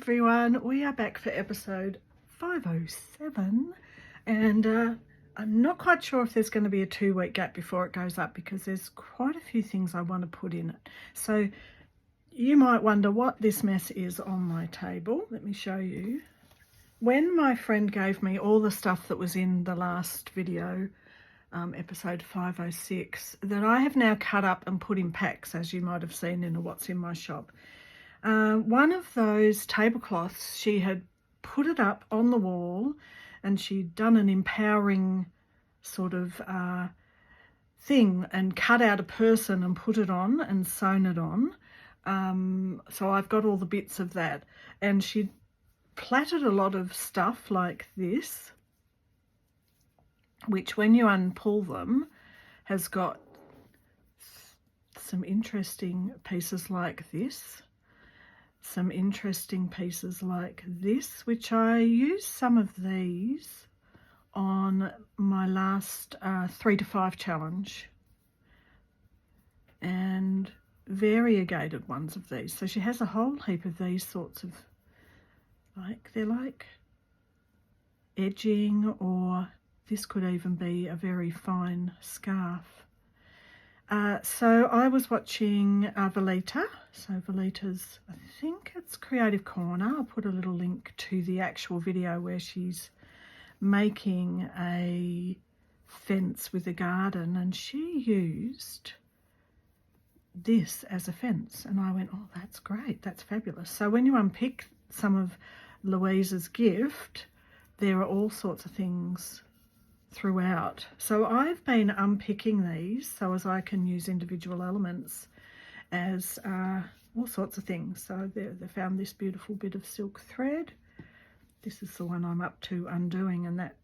everyone, we are back for episode 507 and I'm not quite sure if there's going to be a 2-week gap before it goes up because there's quite a few things I want to put in it. So you might wonder what this mess is on my table. Let me show you. When my friend gave me all the stuff that was in the last video, episode 506, that I have now cut up and put in packs, as you might have seen in a What's in My Shop. One of those tablecloths, she had put it up on the wall and she'd done an empowering sort of thing and cut out a person and put it on and sewn it on. So I've got all the bits of that, and she'd plaited a lot of stuff like this, which when you unpull them has got some interesting pieces like this. Some interesting pieces like this, which I used some of these on my last 3 to 5 challenge, and variegated ones of these. So she has a whole heap of these sorts of, like, they're like edging, or this could even be a very fine scarf. So I was watching Velita. So Velita's, I think it's Creative Corner. I'll put a little link to the actual video where she's making a fence with a garden, and she used this as a fence, and I went, oh, that's great, that's fabulous. So when you unpick some of Louise's gift, there are all sorts of things throughout. So I've been unpicking these so as I can use individual elements as all sorts of things. So they found this beautiful bit of silk thread. This is the one I'm up to undoing, and that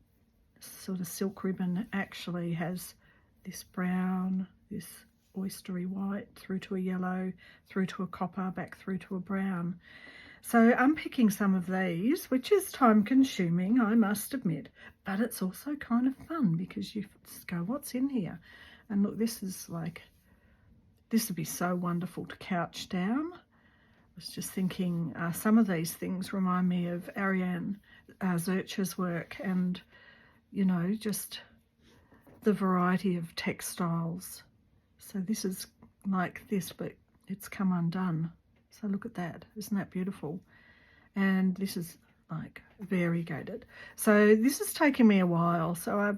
sort of silk ribbon actually has this brown, this oystery white, through to a yellow, through to a copper, back through to a brown. So unpicking some of these, which is time consuming, I must admit, but it's also kind of fun because you just go, what's in here? And look, this is like, this would be so wonderful to couch down. I was just thinking, some of these things remind me of Ariane Zurcher's work, and, you know, just the variety of textiles. So this is like this, but it's come undone. So look at that, isn't that beautiful? And this is like variegated. So this has taken me a while. So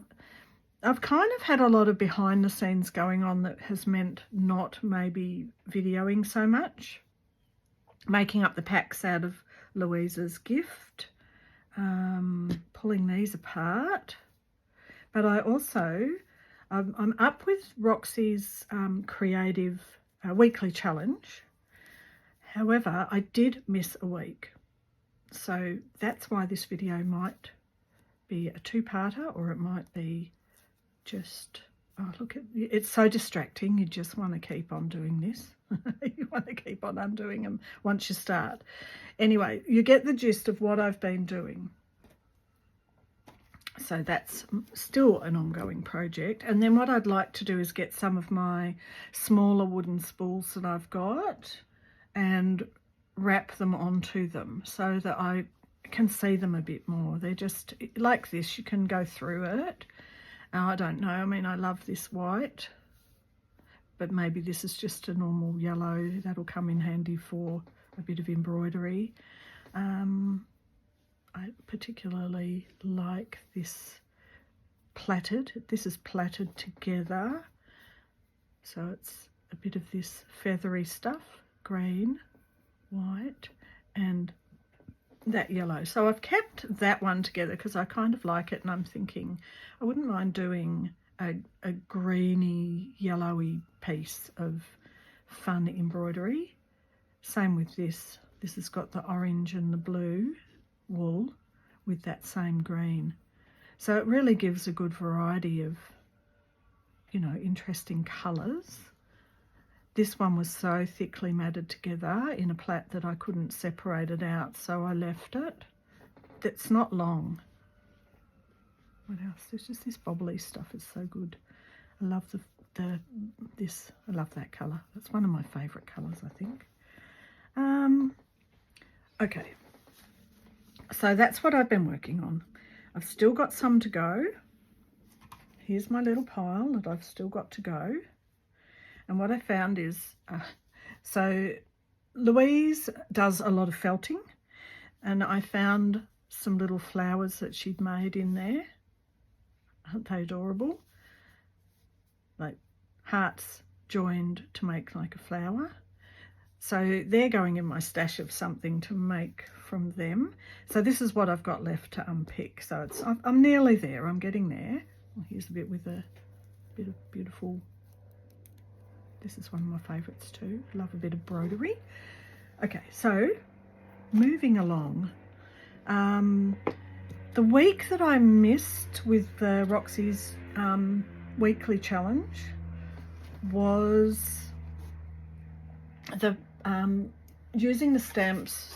I've kind of had a lot of behind the scenes going on that has meant not maybe videoing so much. Making up the packs out of Louise's gift, pulling these apart. But I also, I'm up with Roxy's creative weekly challenge. However, I did miss a week, so that's why this video might be a 2-parter, or it might be just, oh look, it's so distracting, you just want to keep on doing this. You want to keep on undoing them once you start. Anyway, you get the gist of what I've been doing. So that's still an ongoing project. And then what I'd like to do is get some of my smaller wooden spools that I've got and wrap them onto them so that I can see them a bit more. They're just like this, you can go through it. I don't know, I mean, I love this white, but maybe this is just a normal yellow. That'll come in handy for a bit of embroidery. I particularly like this plaited. This is plaited together, so it's a bit of this feathery stuff, green, white, and that yellow. So I've kept that one together because I kind of like it, and I'm thinking I wouldn't mind doing a greeny, yellowy piece of fun embroidery. Same with this. This has got the orange and the blue wool with that same green. So it really gives a good variety of, you know, interesting colours. This one was so thickly matted together in a plait that I couldn't separate it out, so I left it. It's not long. What else? There's just this bobbly stuff. It's so good. I love this. I love that colour. That's one of my favourite colours, I think. Okay, So that's what I've been working on. I've still got some to go. Here's my little pile that I've still got to go. And what I found is, so Louise does a lot of felting, and I found some little flowers that she'd made in there. Aren't they adorable? Like hearts joined to make like a flower. So they're going in my stash of something to make from them. So this is what I've got left to unpick. So I'm nearly there. I'm getting there. Well, here's a bit with a bit of beautiful. This is one of my favourites too. Love a bit of embroidery. Okay, so moving along. The week that I missed with Roxy's weekly challenge was the using the stamps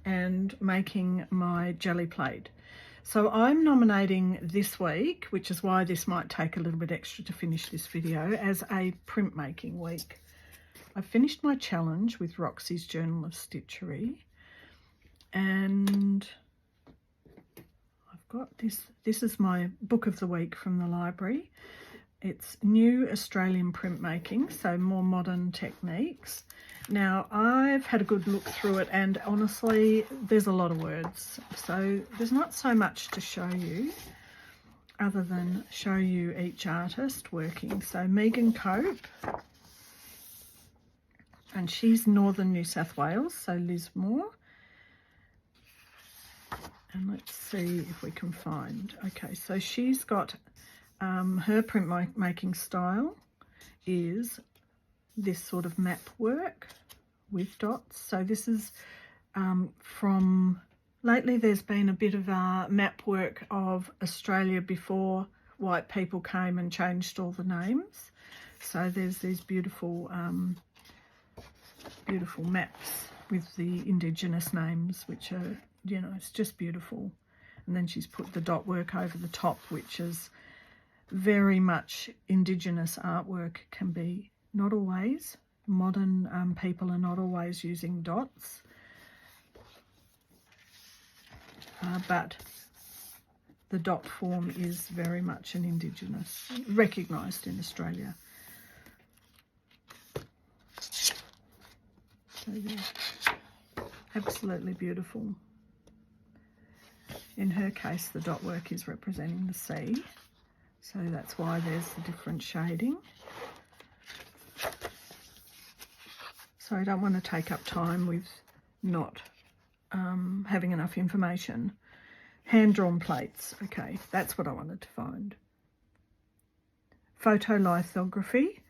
and making my jelly plate. So I'm nominating this week, which is why this might take a little bit extra to finish this video, as a printmaking week. I finished my challenge with Roxy's Journal of Stitchery, and I've got this. This is my book of the week from the library. It's New Australian Printmaking, so more modern techniques. Now, I've had a good look through it, and honestly, there's a lot of words. So there's not so much to show you other than show you each artist working. So Megan Cope, and she's Northern New South Wales, so Lismore. And let's see if we can find. Okay, so she's got her printmaking style is this sort of map work with dots. So this is from lately there's been a bit of map work of Australia before white people came and changed all the names. So there's these beautiful beautiful maps with the Indigenous names, which are, you know, it's just beautiful. And then she's put the dot work over the top, which is very much Indigenous artwork. Can be, not always. Modern people are not always using dots. But the dot form is very much an Indigenous, recognised in Australia. So yeah, absolutely beautiful. In her case, the dot work is representing the sea, so that's why there's the different shading. So I don't want to take up time with not having enough information. Hand-drawn plates. Okay, that's what I wanted to find. Photolithography.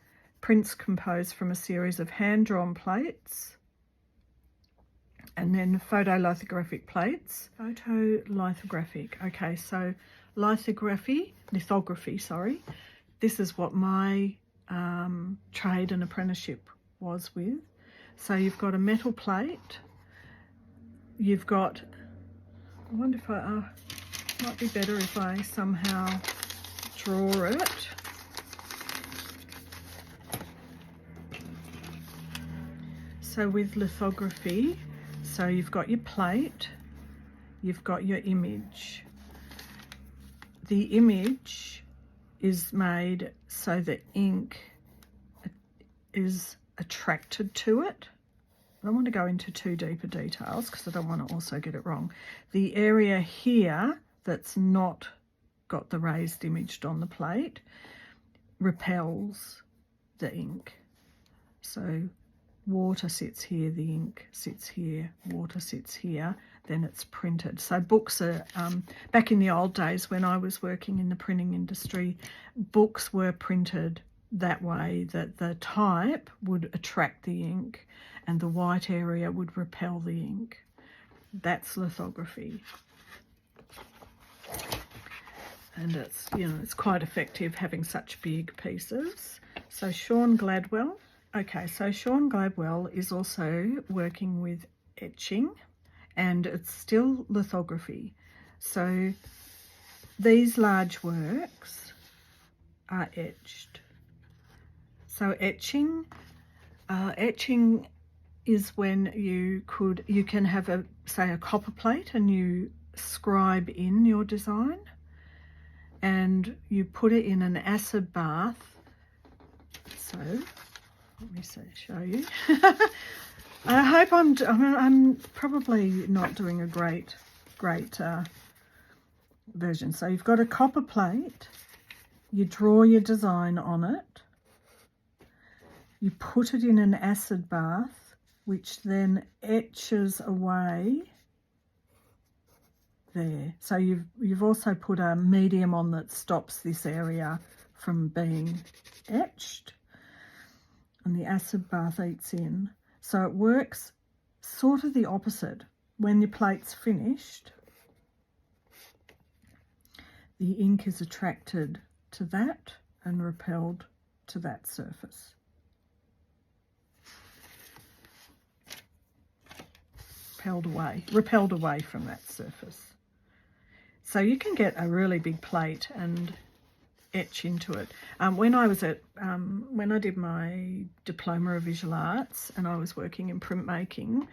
Prints composed from a series of hand-drawn plates. And then photolithographic plates. Photolithographic. Okay, so lithography, sorry. This is what my trade and apprenticeship was with. So you've got a metal plate. You've got, I wonder if might be better if I somehow draw it. So with lithography, so you've got your plate, you've got your image. The image is made so the ink is attracted to it. I don't want to go into too deeper details because I don't want to also get it wrong. The area here that's not got the raised image on the plate repels the ink. So water sits here, the ink sits here, water sits here, then it's printed. So books are, back in the old days when I was working in the printing industry, books were printed that way, that the type would attract the ink and the white area would repel the ink. That's lithography. And it's, you know, it's quite effective having such big pieces. So Shaun Gladwell. Okay, so Shaun Gladwell is also working with etching, and it's still lithography. So these large works are etched. So etching is when you can have say, a copper plate and you scribe in your design and you put it in an acid bath. So let me show you. I hope I'm probably not doing a great version. So you've got a copper plate, you draw your design on it, you put it in an acid bath, which then etches away there. So you've also put a medium on that stops this area from being etched, and the acid bath eats in. So it works sort of the opposite. When your plate's finished, the ink is attracted to that and repelled to that surface. Repelled away from that surface. So you can get a really big plate and etch into it. When I did my diploma of visual arts and I was working in printmaking,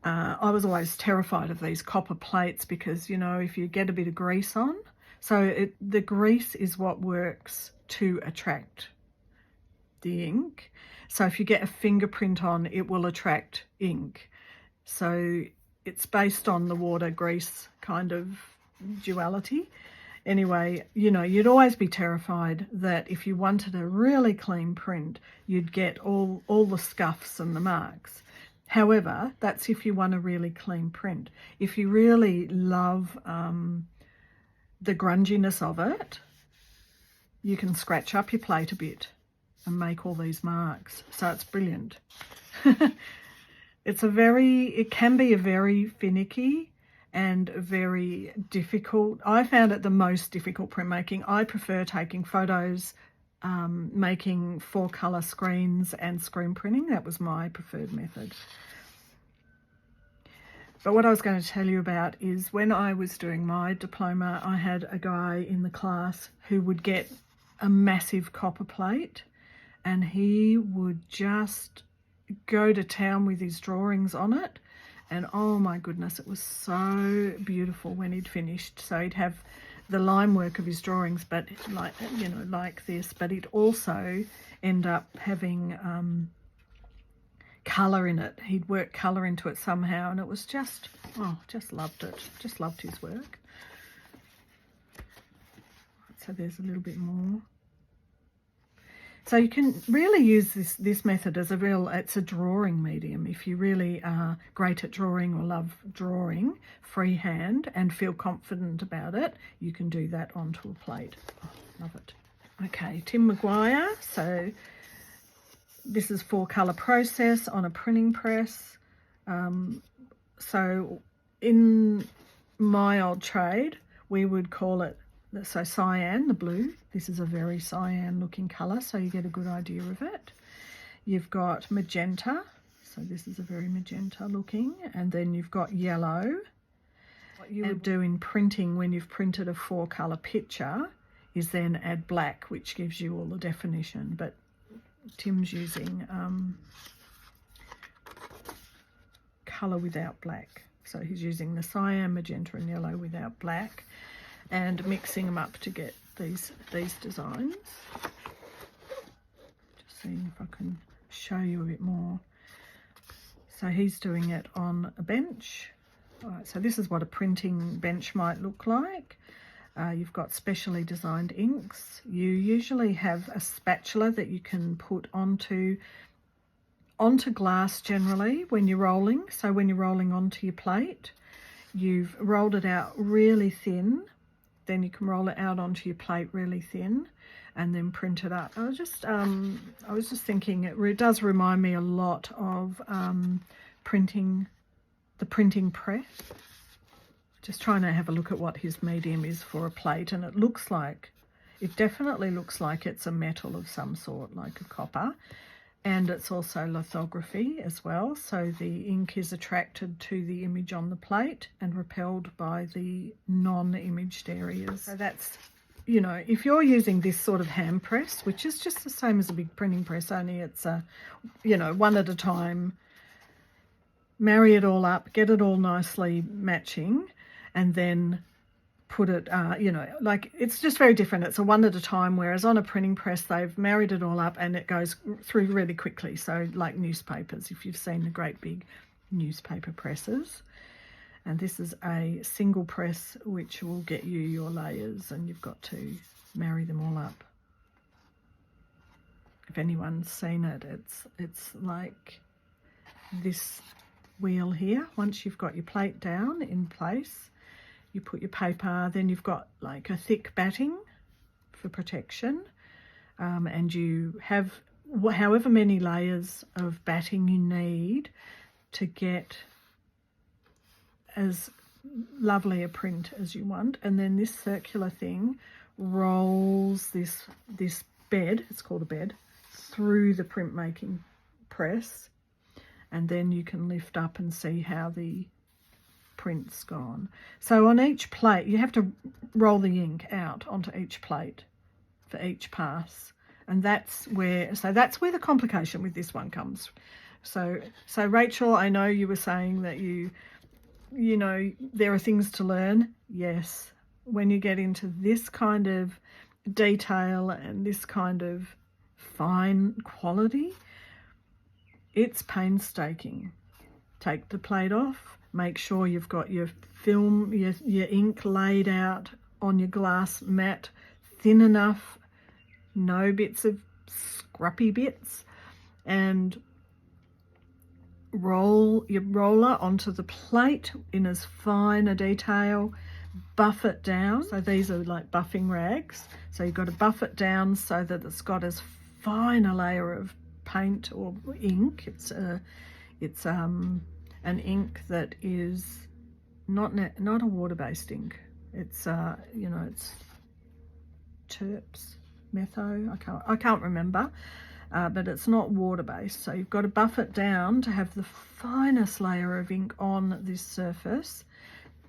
I was always terrified of these copper plates because, you know, if you get a bit of grease on, so the grease is what works to attract the ink. So if you get a fingerprint on, it will attract ink. So it's based on the water grease kind of duality. Anyway, you know, you'd always be terrified that if you wanted a really clean print, you'd get all the scuffs and the marks. However, that's if you want a really clean print. If you really love the grunginess of it, you can scratch up your plate a bit and make all these marks. So it's brilliant. It can be a very finicky and very difficult. I found it the most difficult printmaking. I prefer taking photos, making 4-colour screens and screen printing. That was my preferred method. But what I was going to tell you about is when I was doing my diploma, I had a guy in the class who would get a massive copper plate and he would just go to town with his drawings on it, and oh my goodness, it was so beautiful when he'd finished. So he'd have the line work of his drawings, but like this, but he'd also end up having colour in it. He'd work colour into it somehow, and it was just loved it. Just loved his work. So there's a little bit more. So you can really use this method as it's a drawing medium. If you really are great at drawing or love drawing freehand and feel confident about it, you can do that onto a plate. Oh, love it. Okay, Tim Maguire. So this is 4-colour process on a printing press. So in my old trade, we would call it, so cyan, the blue. This is a very cyan looking colour, so you get a good idea of it. You've got magenta, so this is a very magenta looking, and then you've got yellow. What you would do in printing when you've printed a 4-colour picture is then add black, which gives you all the definition, but Tim's using colour without black. So he's using the cyan, magenta and yellow without black and mixing them up to get these designs. Just seeing if I can show you a bit more. So he's doing it on a bench. All right, so this is what a printing bench might look like. You've got specially designed inks. You usually have a spatula that you can put onto glass generally when you're rolling. So when you're rolling onto your plate, you've rolled it out really thin, then you can roll it out onto your plate really thin and then print it up. I was just thinking it does remind me a lot of the printing press. Just trying to have a look at what his medium is for a plate, and it definitely looks like it's a metal of some sort, like a copper, and it's also lithography as well, so the ink is attracted to the image on the plate and repelled by the non-imaged areas. So that's, you know, if you're using this sort of hand press, which is just the same as a big printing press, only it's one at a time marry it all up, get it all nicely matching, and then put it, you know, like it's just very different. It's a one at a time, whereas on a printing press, they've married it all up and it goes through really quickly. So like newspapers, if you've seen the great big newspaper presses. And this is a single press, which will get you your layers, and you've got to marry them all up. If anyone's seen it, it's like this wheel here. Once you've got your plate down in place, you put your paper, then you've got like a thick batting for protection, and you have however many layers of batting you need to get as lovely a print as you want. And then this circular thing rolls this bed, it's called a bed, through the printmaking press, and then you can lift up and see how the print's gone. So on each plate you have to roll the ink out onto each plate for each pass, and that's where the complication with this one comes. So Rachel, I know you were saying that you know there are things to learn. Yes, when you get into this kind of detail and this kind of fine quality, it's painstaking. Take the plate off, make sure you've got your film, your ink laid out on your glass mat thin enough, no bits of scrappy bits, and roll your roller onto the plate in as fine a detail, buff it down. So these are like buffing rags, so you've got to buff it down so that it's got as fine a layer of paint or ink. It's an ink that is not a water-based ink. It's you know, it's terps, metho, I can't remember, but it's not water-based. So you've got to buff it down to have the finest layer of ink on this surface.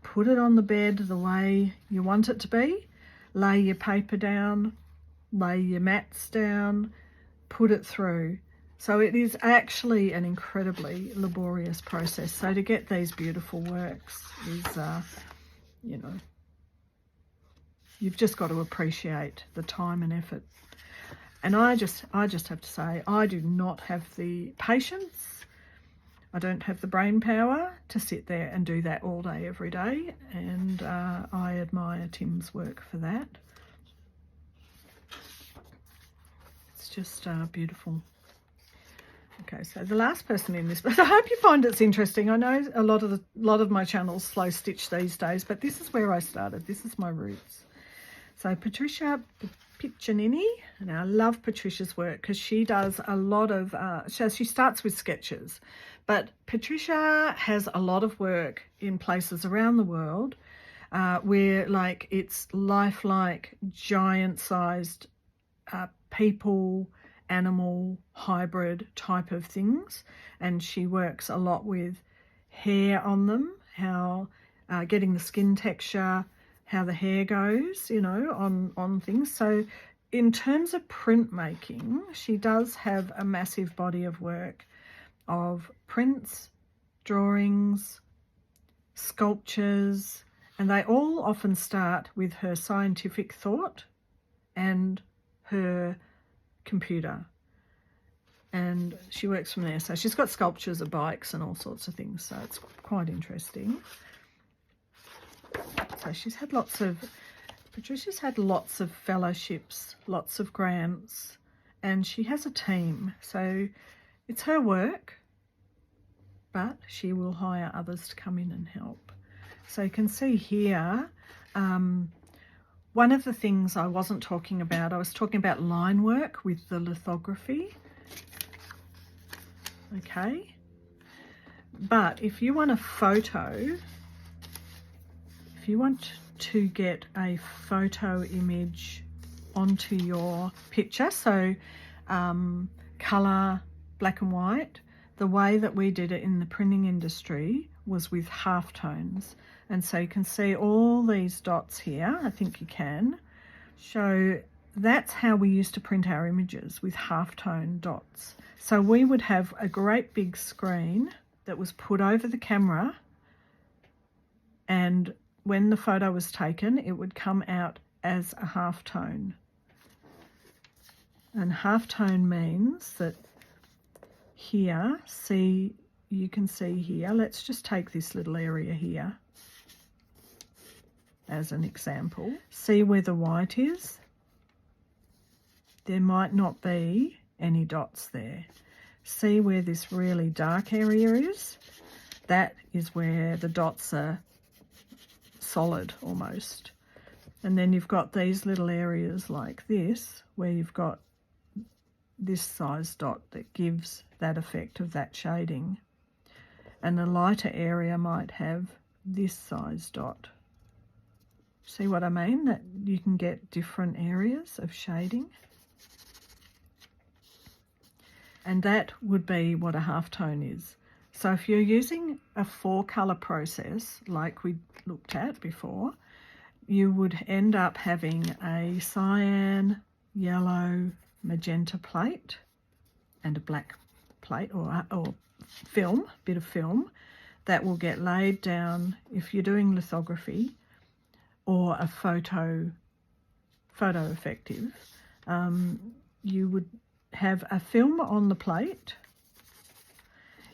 Put it on the bed the way you want it to be. Lay your paper down, lay your mats down, put it through. So it is actually an incredibly laborious process. So to get these beautiful works is, you know, you've just got to appreciate the time and effort. And I just have to say, I do not have the patience. I don't have the brain power to sit there and do that all day, every day. And I admire Tim's work for that. It's just beautiful. Okay, so the last person in this, but I hope you find it's interesting. I know a lot of my channels slow stitch these days, but this is where I started. This is my roots. So Patricia Piccinini, and I love Patricia's work because she does a lot of, she starts with sketches, but Patricia has a lot of work in places around the world where like it's lifelike, giant-sized people, animal, hybrid type of things, and she works a lot with hair on them, how getting the skin texture, how the hair goes, you know, on things. So in terms of printmaking, she does have a massive body of work of prints, drawings, sculptures, and they all often start with her scientific thought and her computer, and she works from there. So she's got sculptures of bikes and all sorts of things, so it's quite interesting. So Patricia's had lots of fellowships, lots of grants, and she has a team. So it's her work, but she will hire others to come in and help. So you can see here, one of the things I wasn't talking about, I was talking about line work with the lithography. Okay. But if you want a photo, if you want to get a photo image onto your picture, so colour, black and white, the way that we did it in the printing industry was with halftones. And so you can see all these dots here, I think you can. So that's how we used to print our images, with halftone dots. So we would have a great big screen that was put over the camera, and when the photo was taken, it would come out as a halftone. And halftone means that here, you can see here, let's just take this little area here as an example. See where the white is? There might not be any dots there. See where this really dark area is? That is where the dots are solid almost. And then you've got these little areas like this where you've got this size dot that gives that effect of that shading. And the lighter area might have this size dot. See what I mean? That you can get different areas of shading. And that would be what a halftone is. So if you're using a 4-colour process like we looked at before, you would end up having a cyan, yellow, magenta plate and a black plate or film, bit of film, that will get laid down if you're doing lithography or a photo effective. You would have a film on the plate.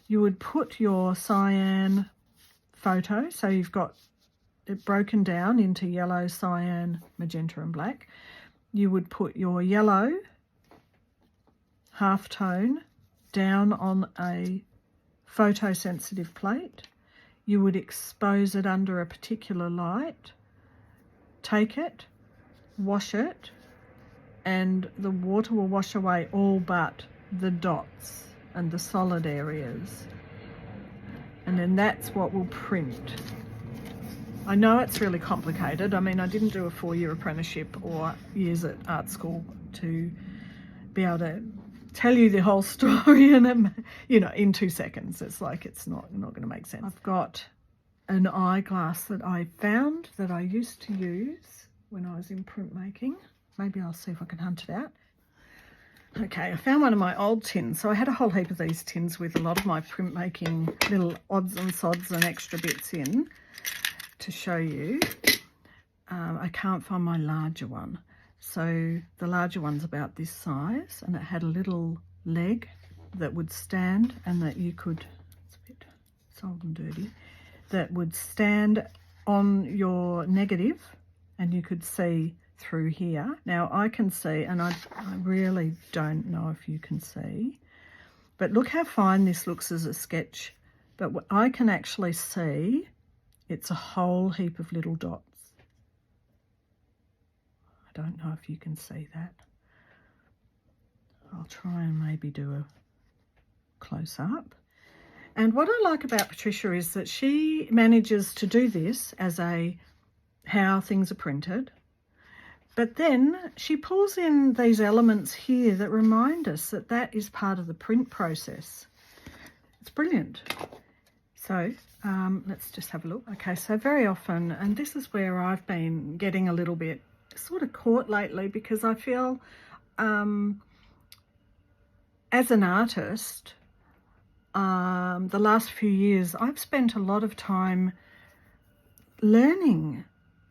You would put your cyan photo, so you've got it broken down into yellow, cyan, magenta and black. You would put your yellow halftone down on a photosensitive plate. You would expose it under a particular light, take it, wash it, and the water will wash away all but the dots and the solid areas. And then that's what will print. I know it's really complicated. I mean, I didn't do a 4-year apprenticeship or years at art school to be able to tell you the whole story in 2 seconds. It's like it's not going to make sense. I've got an eyeglass that I found that I used to use when I was in printmaking. Maybe I'll see if I can hunt it out. Okay, I found one of my old tins. So I had a whole heap of these tins with a lot of my printmaking little odds and sods and extra bits in to show you. I can't find my larger one. So the larger one's about this size, and it had a little leg that would stand and that you could, it's a bit old and dirty, that would stand on your negative and you could see through here. Now I can see, and I really don't know if you can see, but look how fine this looks as a sketch. But what I can actually see, it's a whole heap of little dots. I don't know if you can see that. I'll try and maybe do a close up. And what I like about Patricia is that she manages to do this as how things are printed, but then she pulls in these elements here that remind us that that is part of the print process. It's brilliant. So let's just have a look. Okay, so very often, and this is where I've been getting a little bit sort of caught lately, because I feel as an artist, the last few years I've spent a lot of time learning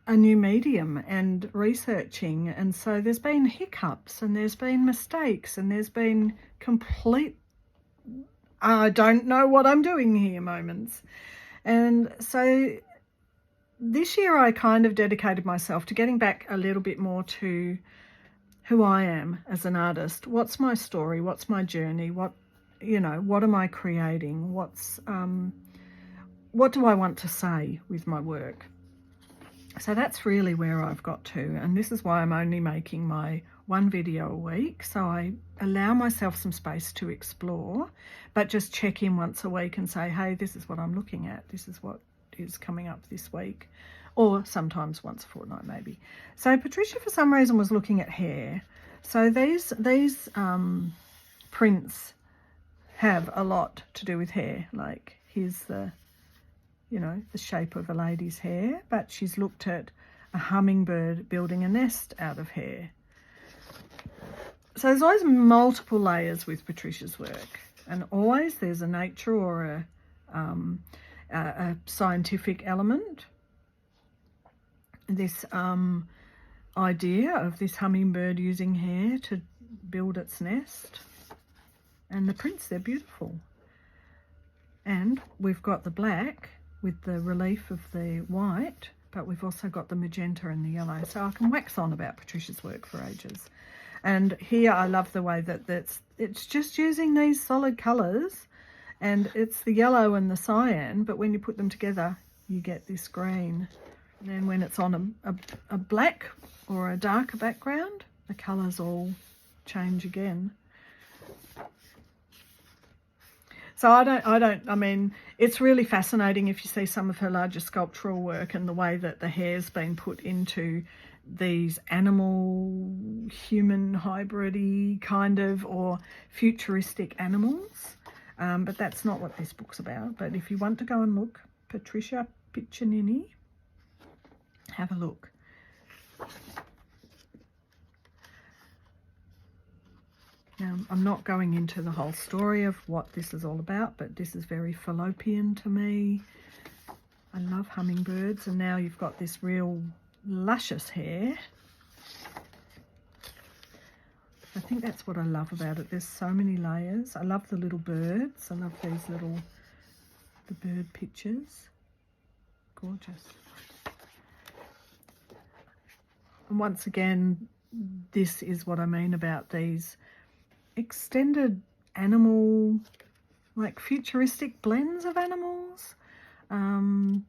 a new medium and researching, and so there's been hiccups and there's been mistakes and there's been complete I don't know what I'm doing here moments. And so this year I kind of dedicated myself to getting back a little bit more to who I am as an artist. What's my story? What's my journey? What am I creating? What do I want to say with my work? So that's really where I've got to, and this is why I'm only making my one video a week, so I allow myself some space to explore, but just check in once a week and say, hey, this is what I'm looking at, this is what is coming up this week, or sometimes once a fortnight maybe. So Patricia for some reason was looking at hair. So these prints have a lot to do with hair. Like here's the shape of a lady's hair, but she's looked at a hummingbird building a nest out of hair. So there's always multiple layers with Patricia's work, and always there's a nature or a scientific element. This idea of this hummingbird using hair to build its nest, and the prints, they're beautiful. And we've got the black with the relief of the white, but we've also got the magenta and the yellow. So I can wax on about Patricia's work for ages. And here I love the way that it's just using these solid colours, and it's the yellow and the cyan, but when you put them together you get this green. And then when it's on a black or a darker background, the colours all change again. So I mean, it's really fascinating if you see some of her larger sculptural work and the way that the hair's been put into these animal, human hybrid-y kind of, or futuristic animals. But that's not what this book's about. But if you want to go and look, Patricia Piccinini, have a look. Now, I'm not going into the whole story of what this is all about, but this is very fallopian to me. I love hummingbirds, and now you've got this real luscious hair. I think that's what I love about it. There's so many layers. I love the little birds. I love these the bird pictures. Gorgeous. And once again, this is what I mean about these extended animal, like futuristic blends of animals. One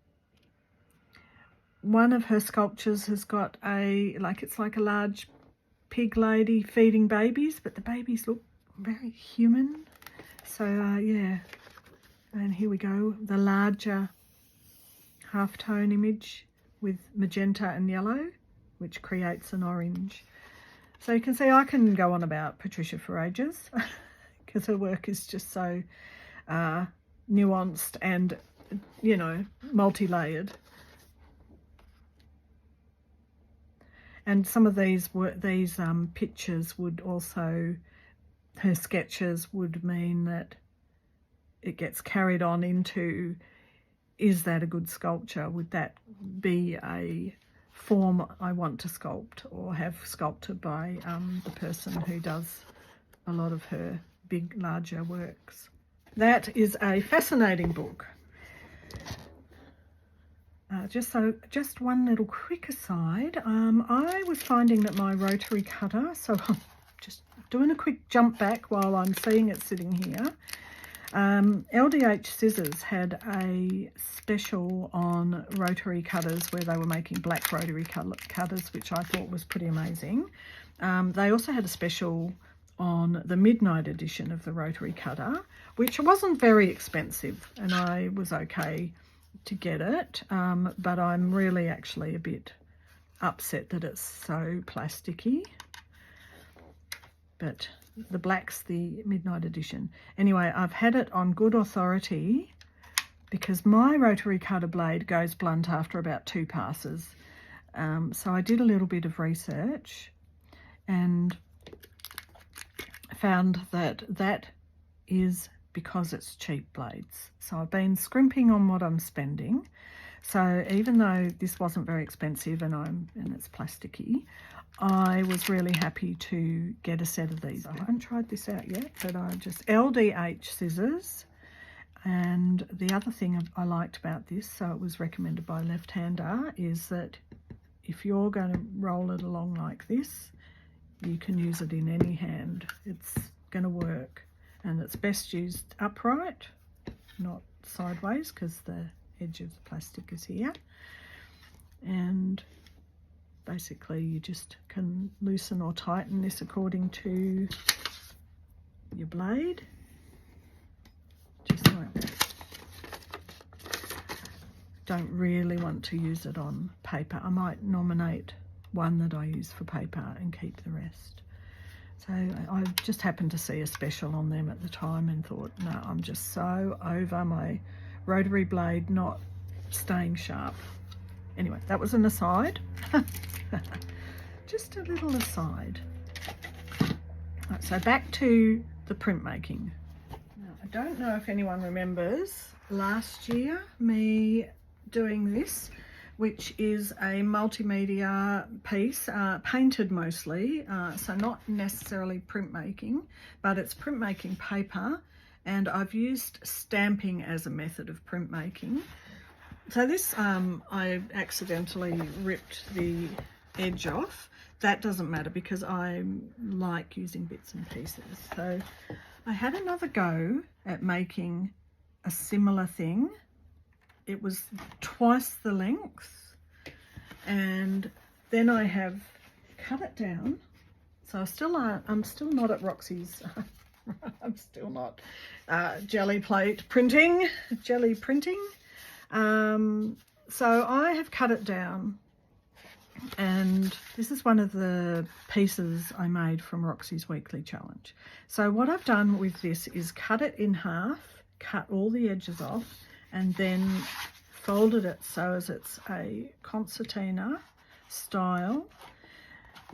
of her sculptures has got it's like a large pig lady feeding babies, but the babies look very human. So yeah, and here we go, the larger half-tone image with magenta and yellow, which creates an orange. So you can see I can go on about Patricia for ages because her work is just so nuanced and, you know, multi-layered. And some of these pictures would also, her sketches would mean that it gets carried on into, is that a good sculpture? Would that be a form I want to sculpt or have sculpted by the person who does a lot of her big, larger works? That is a fascinating book. Just one little quick aside. I was finding that my rotary cutter, so I'm just doing a quick jump back while I'm seeing it sitting here. LDH Scissors had a special on rotary cutters where they were making black rotary cutters, which I thought was pretty amazing. They also had a special on the midnight edition of the rotary cutter, which wasn't very expensive, and I was okay to get it, but I'm really actually a bit upset that it's so plasticky. But the black's the midnight edition. Anyway, I've had it on good authority because my rotary cutter blade goes blunt after about 2 passes. So I did a little bit of research and found that that is because it's cheap blades. So I've been scrimping on what I'm spending. So even though this wasn't very expensive and it's plasticky, I was really happy to get a set of these. I haven't tried this out yet, but I just LDH scissors. And the other thing I liked about this, so it was recommended by a left-hander, is that if you're going to roll it along like this, you can use it in any hand. It's going to work. And it's best used upright, not sideways, because the edge of the plastic is here. And basically you just can loosen or tighten this according to your blade, just like that. Don't really want to use it on paper. I might nominate one that I use for paper and keep the rest. So I just happened to see a special on them at the time and thought, no, I'm just so over my rotary blade not staying sharp. Anyway, that was an aside. Just a little aside. Right, so back to the printmaking. I don't know if anyone remembers last year me doing this, which is a multimedia piece, painted mostly, so not necessarily printmaking, but it's printmaking paper, and I've used stamping as a method of printmaking. So this, I accidentally ripped the edge off. That doesn't matter because I like using bits and pieces. So I had another go at making a similar thing. It was twice the length, and then I have cut it down. So I'm still not at Roxy's. I'm still not jelly printing. So I have cut it down, and this is one of the pieces I made from Roxy's weekly challenge. So what I've done with this is cut it in half, cut all the edges off, and then folded it so as it's a concertina style.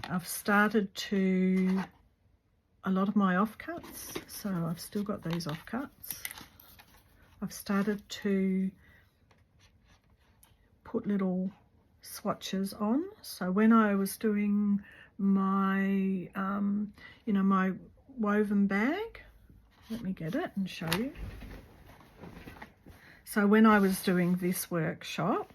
I've started to a lot of my offcuts, so I've still got these offcuts. I've started to put little swatches on. So when I was doing my, my woven bag, let me get it and show you. So when I was doing this workshop,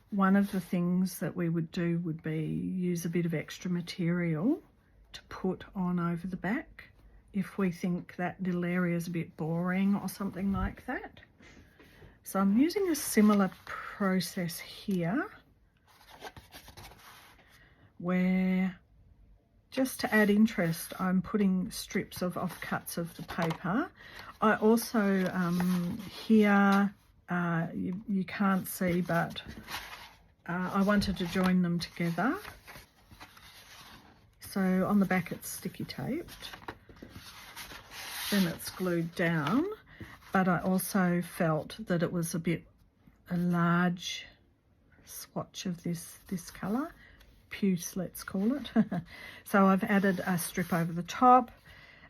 one of the things that we would do would be use a bit of extra material to put on over the back if we think that little area is a bit boring or something like that. So I'm using a similar process here, where just to add interest, I'm putting strips of offcuts of the paper. I also here, you can't see, but I wanted to join them together. So on the back it's sticky taped, then it's glued down, but I also felt that it was a large swatch of this colour, puce let's call it. So I've added a strip over the top,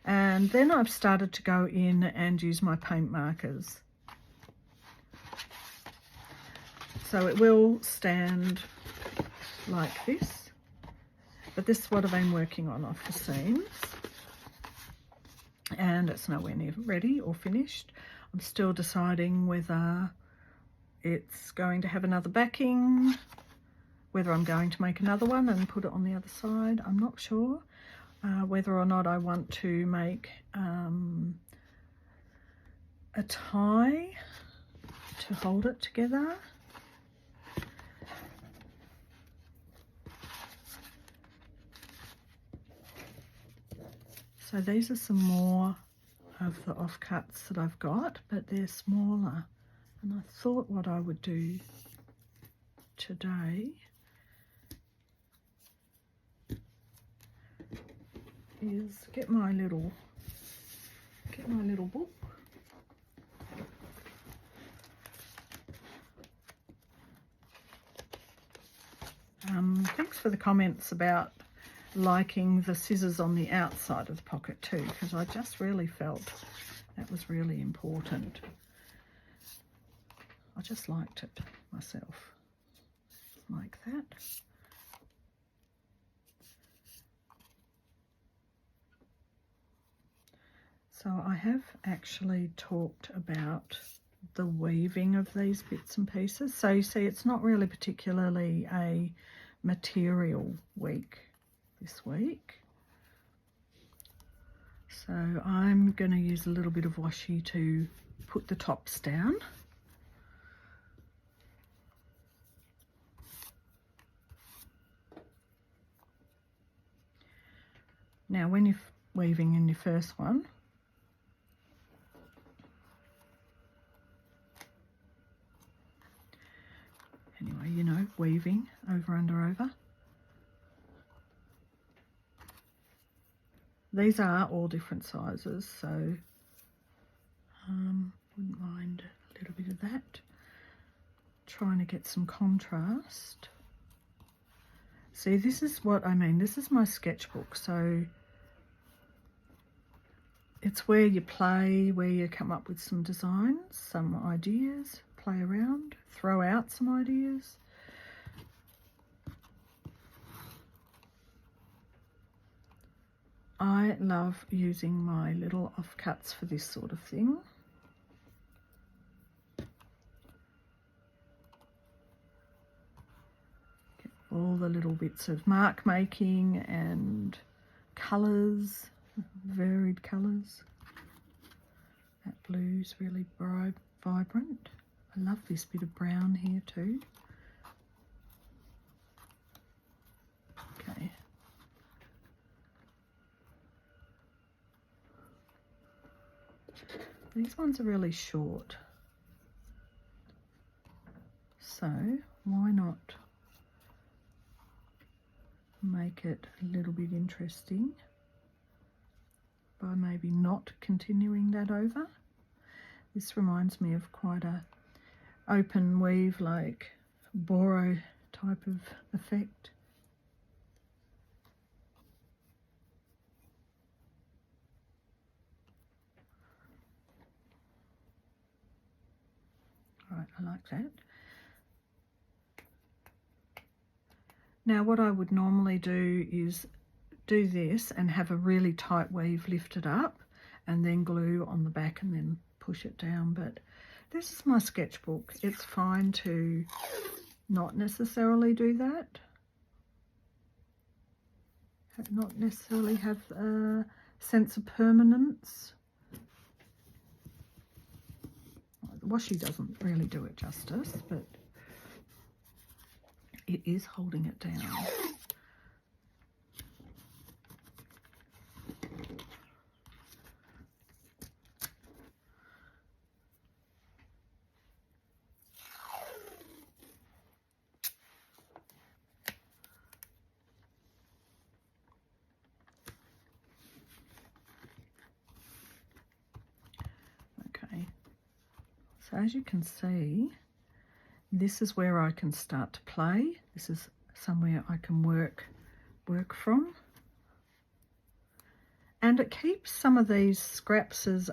and then I've started to go in and use my paint markers. So it will stand like this, but this is what I've been working on off the seams, and it's nowhere near ready or finished. I'm still deciding whether it's going to have another backing, whether I'm going to make another one and put it on the other side. I'm not sure whether or not I want to make a tie to hold it together. So these are some more of the offcuts that I've got, but they're smaller. And I thought what I would do today is get my little book. Thanks for the comments about liking the scissors on the outside of the pocket too, because I just really felt that was really important. I just liked it myself, like that. So I have actually talked about the weaving of these bits and pieces. So you see, it's not really particularly a material week this week. So I'm going to use a little bit of washi to put the tops down. Now when you're weaving in your first one, anyway, you know, weaving over, under, over. These are all different sizes, so wouldn't mind a little bit of that. Trying to get some contrast. See, this is what I mean. This is my sketchbook, so it's where you play, where you come up with some designs, some ideas, play around, throw out some ideas. I love using my little offcuts for this sort of thing. Get all the little bits of mark making and colours, varied colours. That blue's really bright, vibrant. I love this bit of brown here too. Okay. These ones are really short, so why not make it a little bit interesting by maybe not continuing that over. This reminds me of quite a open weave, like boro type of effect. Right, I like that. Now what I would normally do is do this and have a really tight weave lifted up and then glue on the back and then push it down, but this is my sketchbook. It's fine to not necessarily do that. Not necessarily have a sense of permanence. The washi doesn't really do it justice, but it is holding it down. Okay, so as you can see, this is where I can start to play. This is somewhere I can work from. And it keeps some of these scraps as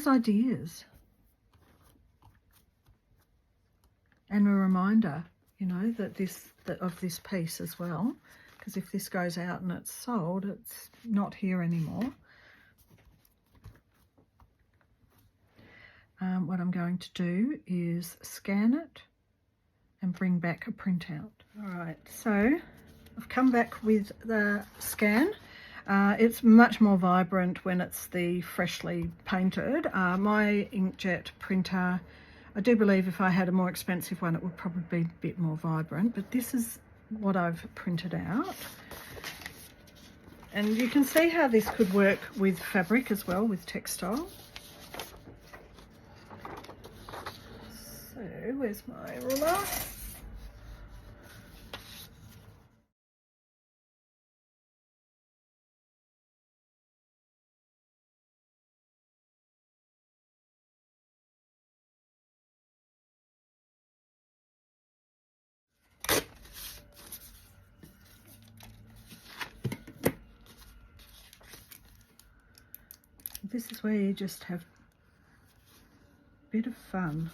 ideas. And a reminder, you know, that of this piece as well. Because if this goes out and it's sold, it's not here anymore. What I'm going to do is scan it and bring back a printout. All right, so I've come back with the scan. It's much more vibrant when it's the freshly painted. My inkjet printer, I do believe if I had a more expensive one, it would probably be a bit more vibrant, but this is what I've printed out. And you can see how this could work with fabric as well, with textile. So, where's my ruler? This is where you just have a bit of fun.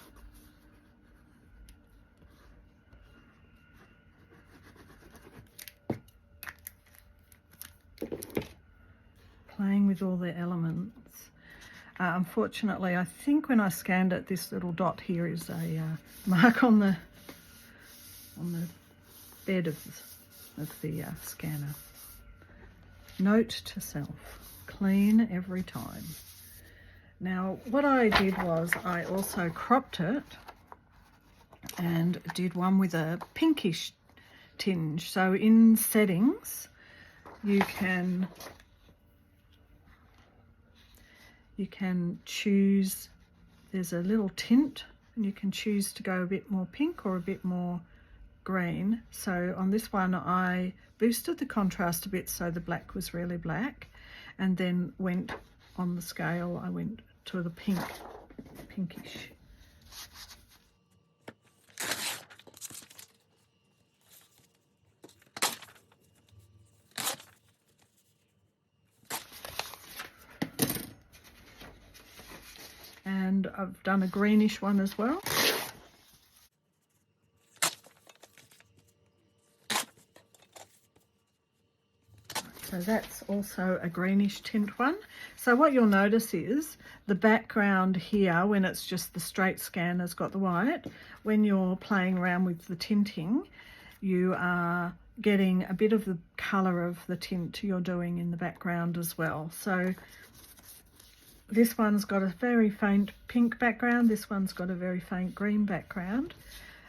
Playing with all the elements. Unfortunately, I think when I scanned it, this little dot here is a mark on the bed of the scanner. Note to self: clean every time. Now, what I did was I also cropped it and did one with a pinkish tinge. So in settings, you can choose, there's a little tint, and you can choose to go a bit more pink or a bit more green. So on this one, I boosted the contrast a bit so the black was really black, and then went on the scale, I went to the pinkish. I've done a greenish one as well. So that's also a greenish tint one. So what you'll notice is the background here, when it's just the straight scan has got the white, when you're playing around with the tinting, you are getting a bit of the colour of the tint you're doing in the background as well. So this one's got a very faint pink background, this one's got a very faint green background.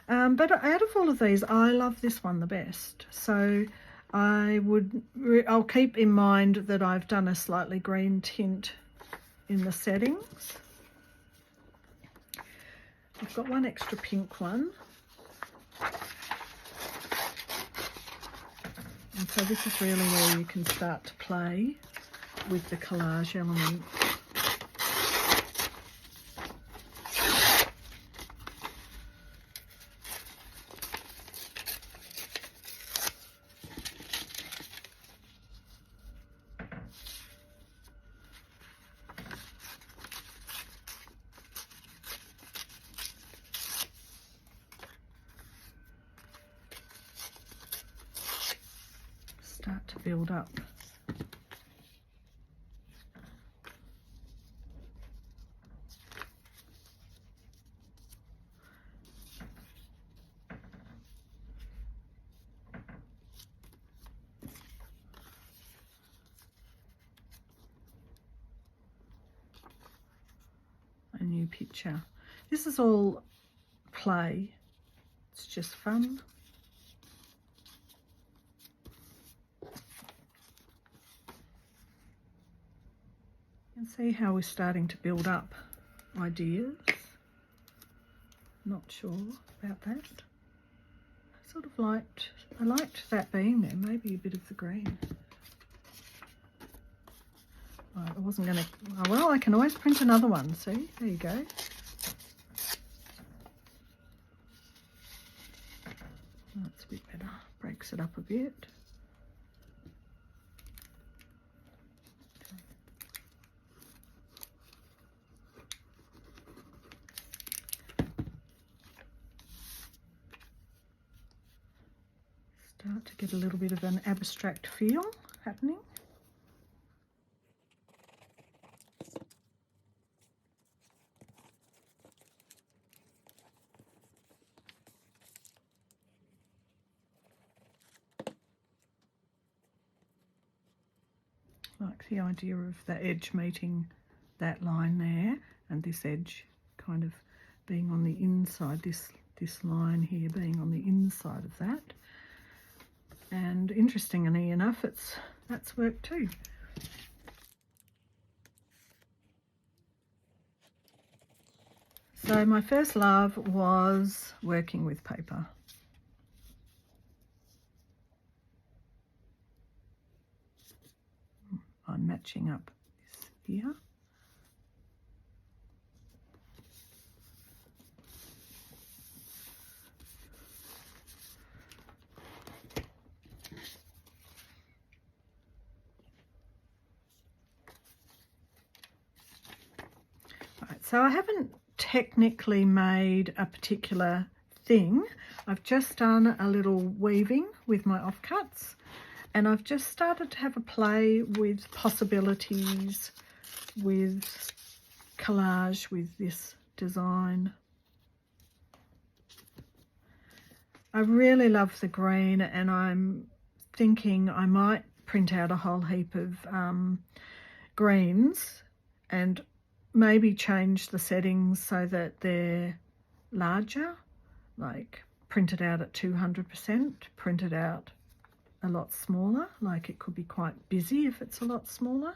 But out of all of these, I love this one the best. So I'll keep in mind that I've done a slightly green tint in the settings. I've got one extra pink one. And so this is really where you can start to play with the collage element. Start to build up. A new picture. This is all play. It's just fun. And see how we're starting to build up ideas. Not sure about that. I liked that being there, maybe a bit of the green. Right, I wasn't going to, oh, well, I can always print another one, see? There you go. That's a bit better, breaks it up a bit. Start to get a little bit of an abstract feel happening. Like the idea of the edge meeting that line there and this edge kind of being on the inside, this line here being on the inside of that. And interestingly enough, that's worked too. So my first love was working with paper. I'm matching up this here. So I haven't technically made a particular thing. I've just done a little weaving with my offcuts, and I've just started to have a play with possibilities with collage with this design. I really love the green, and I'm thinking I might print out a whole heap of greens and maybe change the settings so that they're larger, like print it out at 200%, print it out a lot smaller, like it could be quite busy if it's a lot smaller.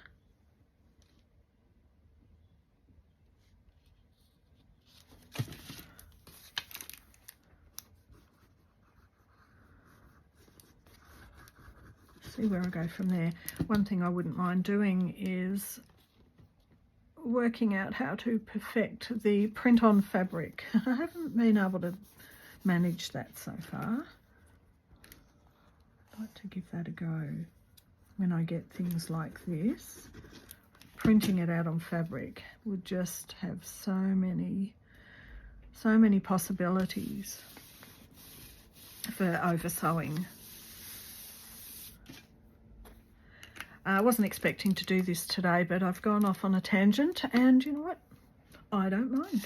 See where I go from there. One thing I wouldn't mind doing is working out how to perfect the print on fabric. I haven't been able to manage that so far. I'd like to give that a go when I get things like this. printing it out on fabric would just have so many possibilities for over sewing. I wasn't expecting to do this today, but I've gone off on a tangent, and you know what? I don't mind.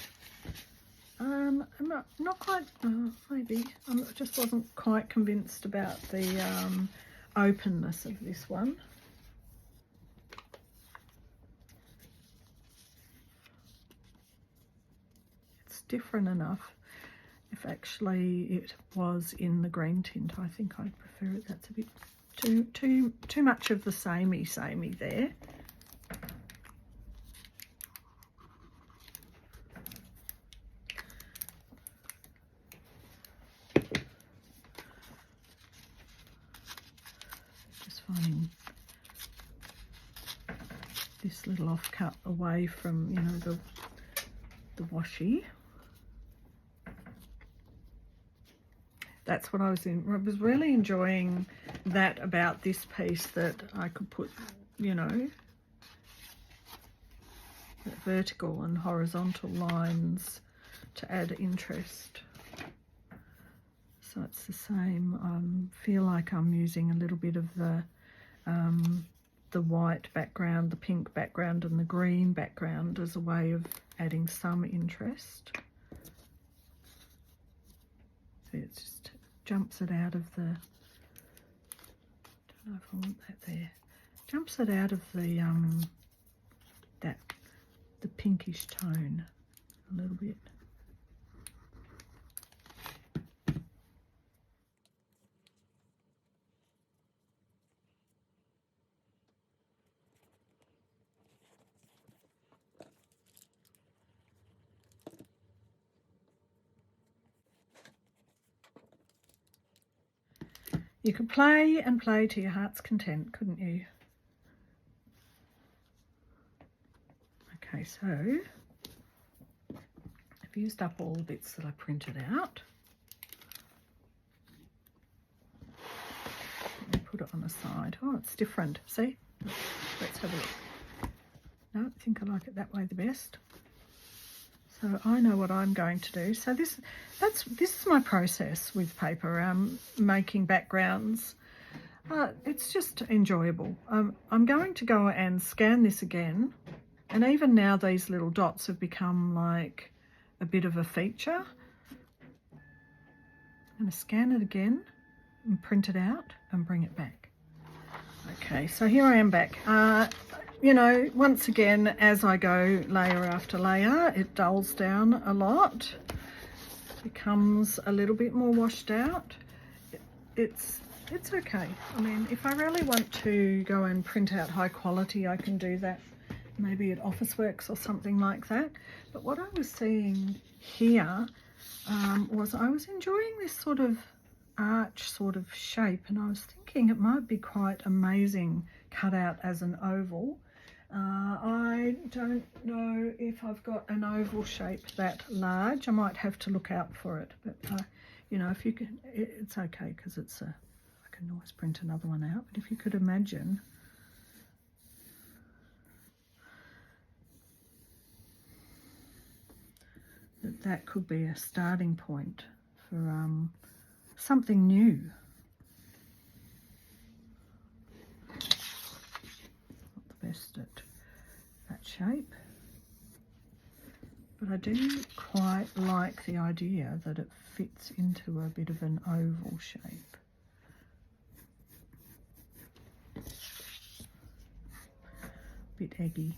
I'm not quite, maybe, I just wasn't quite convinced about the openness of this one. It's different enough. If actually it was in the green tint, I think I'd prefer it. That's a bit too much of the samey there. Just finding this little offcut away from, you know, the washi. That's what I was really enjoying that about this piece, that I could put, you know, vertical and horizontal lines to add interest. So it's the same. Feel like I'm using a little bit of the white background, the pink background and the green background as a way of adding some interest. So it just jumps it out of the, don't know if I want that there, jumps it out of the the pinkish tone a little bit. You could play and play to your heart's content, couldn't you? Okay, so I've used up all the bits that I printed out. Let me put it on the side. Oh, it's different. See? Let's have a look. No, I think I like it that way the best. So I know what I'm going to do. So this is my process with paper, making backgrounds. It's just enjoyable. I'm going to go and scan this again, and even now these little dots have become like a bit of a feature. I'm going to scan it again and print it out and bring it back. Okay, so here I am back. You know, once again, as I go layer after layer, it dulls down a lot, becomes a little bit more washed out. It's okay. I mean, if I really want to go and print out high quality, I can do that, maybe at Officeworks or something like that. But what I was seeing here was I was enjoying this sort of arch sort of shape, and I was thinking it might be quite amazing cut out as an oval. I don't know if I've got an oval shape that large. I might have to look out for it, but you know, if you can, it's okay, because it's I can always print another one out. But if you could imagine that could be a starting point for something new. Not the best at that shape, but I do quite like the idea that it fits into a bit of an oval shape. Bit eggy.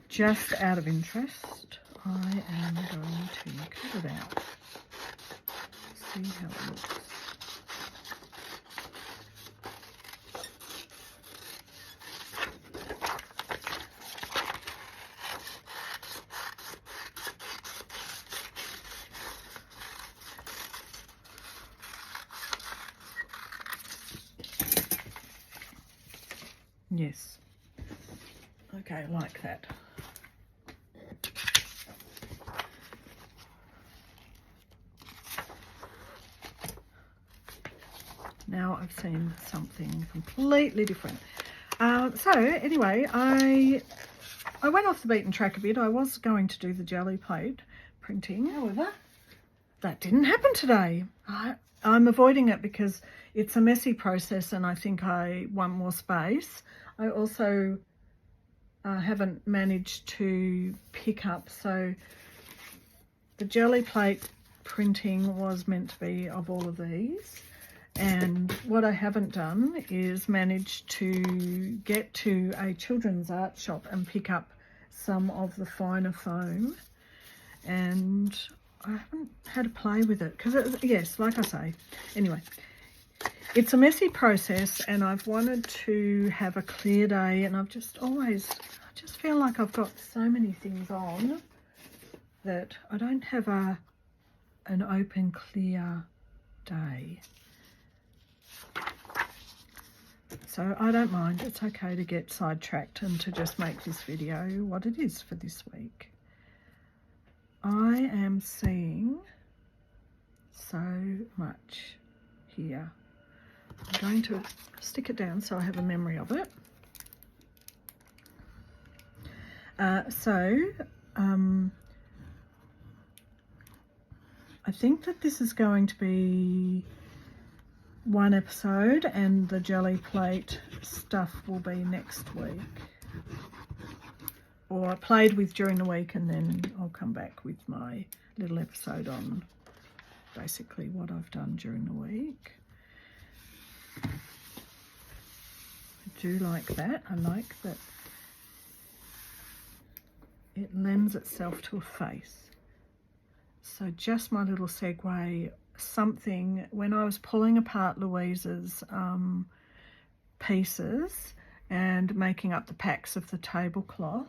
Just out of interest, I am going to cut it out, see how it looks. Yes. Okay, like that. now I've seen something completely different. So anyway, I went off the beaten track a bit. I was going to do the jelly plate printing. However, that didn't happen today. I'm avoiding it because it's a messy process and I think I want more space. I also haven't managed to pick up, so the jelly plate printing was meant to be of all of these, and what I haven't done is managed to get to a children's art shop and pick up some of the finer foam, and I haven't had a play with it because, yes, like I say, anyway, it's a messy process and I've wanted to have a clear day, and I just feel like I've got so many things on that I don't have an open, clear day. So I don't mind. It's okay to get sidetracked and to just make this video what it is for this week. I am seeing so much here. I'm going to stick it down so I have a memory of it. I think that this is going to be one episode and the jelly plate stuff will be next week, or played with during the week, and then I'll come back with my little episode on basically what I've done during the week. I do like that. I like that it lends itself to a face. So just my little segue, something, when I was pulling apart Louise's pieces and making up the packs of the tablecloth,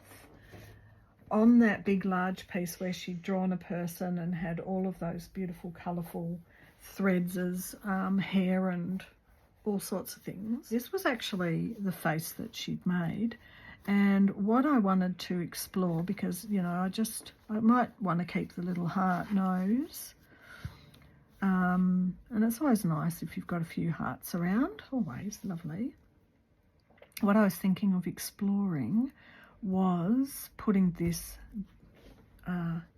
on that big large piece where she'd drawn a person and had all of those beautiful colourful threads as hair and all sorts of things, this was actually the face that she'd made. And what I wanted to explore, because, you know, I might want to keep the little heart nose. And it's always nice if you've got a few hearts around, always lovely. What I was thinking of exploring was putting this,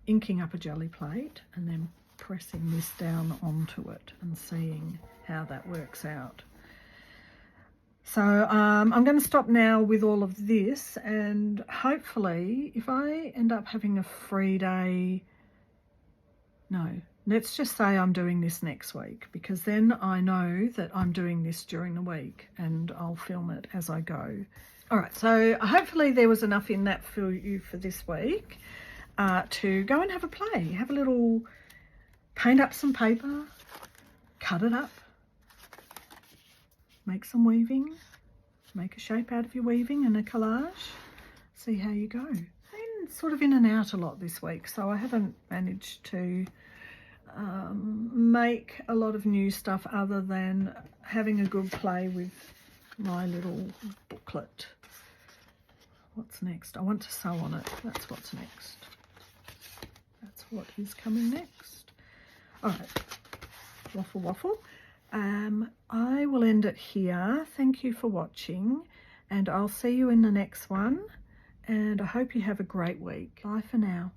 inking up a jelly plate and then pressing this down onto it and seeing how that works out. So I'm going to stop now with all of this, and hopefully if I end up having a free day, no, let's just say I'm doing this next week, because then I know that I'm doing this during the week and I'll film it as I go. All right, so hopefully there was enough in that for you for this week to go and have a play, have a little, paint up some paper, cut it up, make some weaving, make a shape out of your weaving and a collage, see how you go. I'm sort of in and out a lot this week, so I haven't managed to make a lot of new stuff other than having a good play with my little booklet. What's next? I want to sew on it. That's what's next. That's what is coming next. All right, waffle waffle. I will end it here. Thank you for watching, and I'll see you in the next one, and I hope you have a great week. Bye for now.